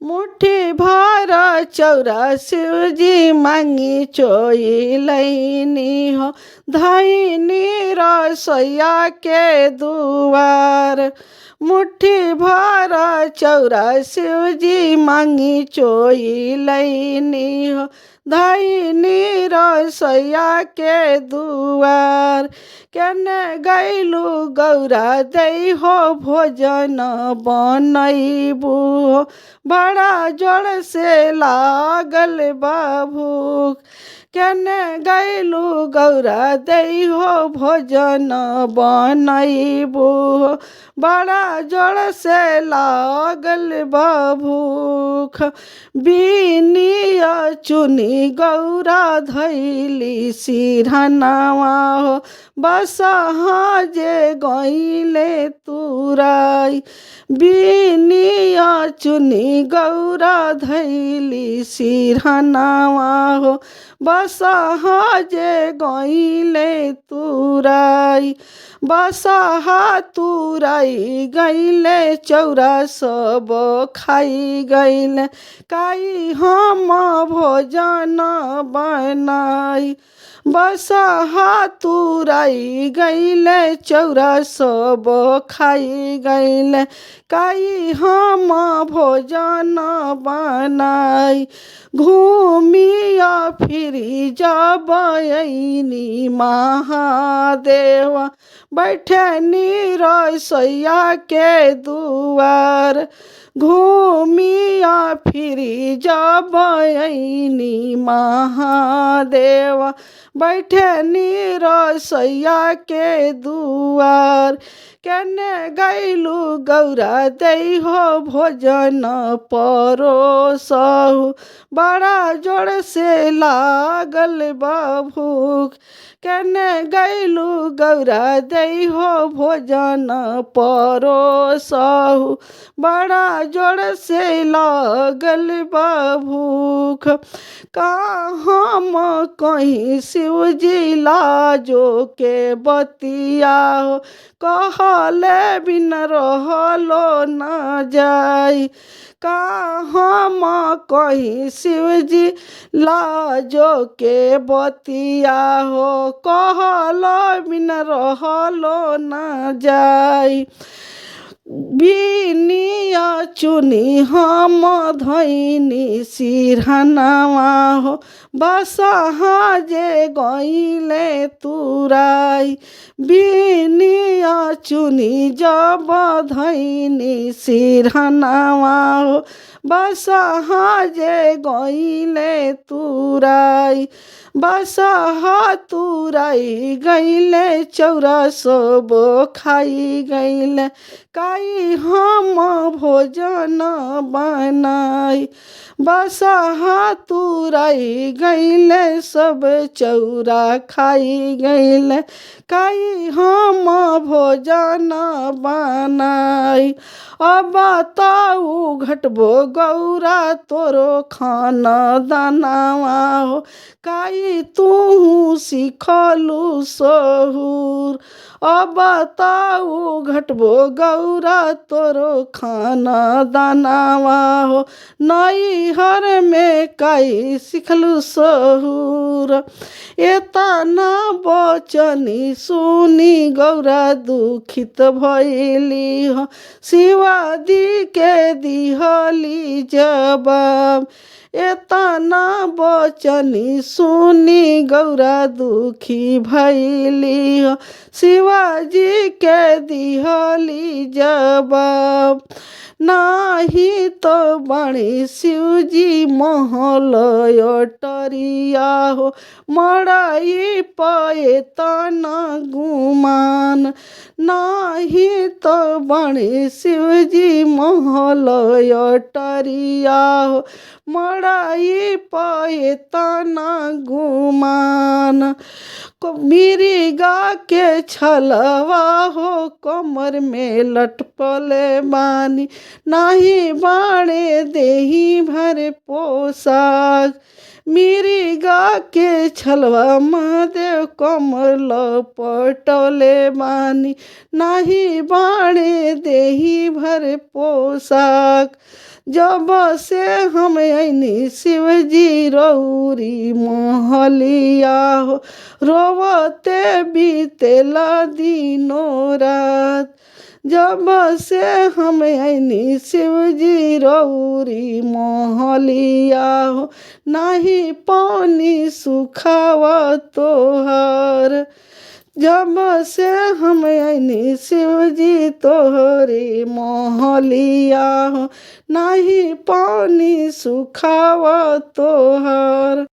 मुट्ठी भर चौरा शिवजी मांगी चोई लैनी हो, धैनी रसोइया के दुआर। मुट्ठी भर चौरा शिवजी मांगी चोई लैनी हो, धैनी रसोइया के दुआर। केने गैलू गौरा दै हो भोजन बनैबू, बड़ा जोर से लागल बा भूख। केने गैलू गौरा दै हो भोजन बनैबू, बड़ा जोर से लागल बा भूख। बिनिया चुनी गौरा धैली सिरहनावा हो, बसहा जे गईले तुराई। बिनिया चुनी गौरा धैली सिरहनावा हो, बसहा जे गईले तुराई। बसहा तुराई गईले चौरा सब खाई गईले, काई हम भोजन बनाई। बसहा तुराई गईले चौरा सब खाई गईले, काई हम भोजन बनाई। घूमिया फिरी जब अइनी महादेव, बैठनी रसोइया के दुआर। घूमिया फिरी जब अइनी महादेव, बैठनी रसोइया के दुआर। केने गैलू गौरा दै हो भोजन परोसहु, बड़ा जोर से लागल बा भूख। केने गैलू गौरा दै हो भोजन परोसहु, बड़ा जोर से लागल बा भूख। का हम कहीं शिवजी लाजो के बतिया हो, कहले बिन रहलो न जाई। का हम कहीं शिवजी लाजो के बतिया हो, कहलो बिन रहलो न जाई। बिनिया चुनी हम धैनी सिरहनावा हो, बसहा जे गईले तुराई। बिनिया चुनी जब धैनी सिरहनावा हो, बसहा जे गईले तुराई। बसहा तुराई गईले चौरा सब खाई गईले, काई हम भोजन बनाई। बसहा तुराई गईले सब चौरा खाई गईले, काई हम भोजन बनाई। अब ताऊ घटबो गौरा तोरो खाना दानावा हो, काई तू सिखलू सहुर। अब ताऊ घटबो गौरा तोरो खाना दानावा हो, नैहर में काई सिखलू सहुर। एतना बचनी सुनी गौरा दुखित भइली हो, शिवादी के दिहली जवाब। एतना बचनी सुनी गौरा दुखी भइली हो, शिवाजी के दिहली जवाब। नाही तो बणी शिवजी महल अटरिया हो, मड़ाई पे तना गुमान। नाही तो बणी शिवजी महल अटरिया हो, मड़ाई पे तना गुमान। मिरिगा के छलवा हो कमर में लटपले बानी, नाही बाणे देही भर पोशाक। मिरिगा के छलवा महादेव कमल पटले बानी नाही बाणे देही भर पोशाक जब से हम ऐनी शिवजी रौरी महलिया हो रोवते बीतेला दिनों रात जब से हम ऐनी शिवजी रौरी महलिया हो नाही पानी सुखावा तोहर जब से हम ऐनी शिवजी तोहरे महलिया हो नाही पानी सुखावा तोहर।